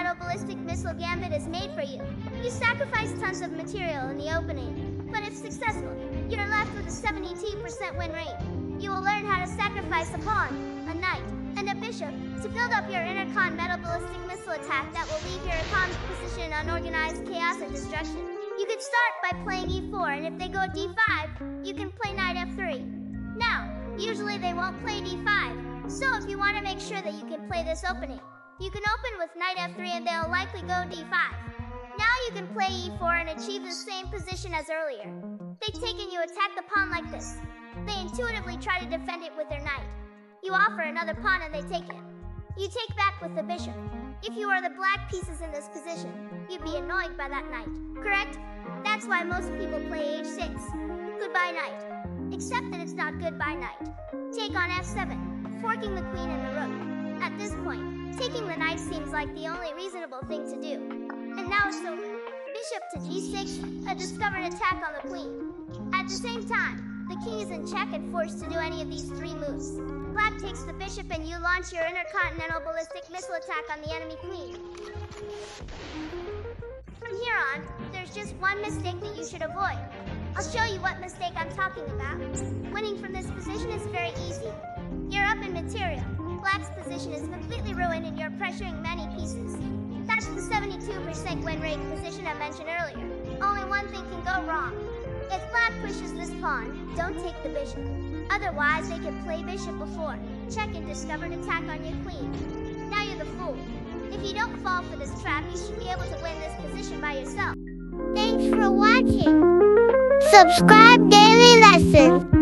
Intercontinental Ballistic Missile Gambit is made for you. You sacrifice tons of material in the opening, but if successful, you're left with a 72% win rate. You will learn how to sacrifice a pawn, a knight, and a bishop to build up your Intercontinental Ballistic Missile attack that will leave your opponent's position in unorganized chaos and destruction. You can start by playing e4, and if they go d5, you can play knight f3. Now, usually they won't play d5, so if you want to make sure that you can play this opening, you can open with knight f3 and they'll likely go d5. Now you can play e4 and achieve the same position as earlier. They take and you attack the pawn like this. They intuitively try to defend it with their knight. You offer another pawn and they take it. You take back with the bishop. If you are the black pieces in this position, you'd be annoyed by that knight, correct? That's why most people play h6. Goodbye knight. Except that it's not goodbye knight. Take on f7, forking the queen and the rook. At this point, taking the knight seems like the only reasonable thing to do. And now it's over. Bishop to g6, a discovered attack on the queen. At the same time, the king is in check and forced to do any of these three moves. Black takes the bishop and you launch your Intercontinental Ballistic Missile attack on the enemy queen. From here on, there's just one mistake that you should avoid. I'll show you what mistake I'm talking about. Winning from this position is very easy. You're up in material. Black's position is completely ruined and you're pressuring many pieces. That's the 72% win rate position I mentioned earlier. Only one thing can go wrong. If black pushes this pawn, don't take the bishop. Otherwise, they can play bishop before, check and discovered attack on your queen. Now you're the fool. If you don't fall for this trap, you should be able to win this position by yourself. Thanks for watching. Subscribe Daily Lesson.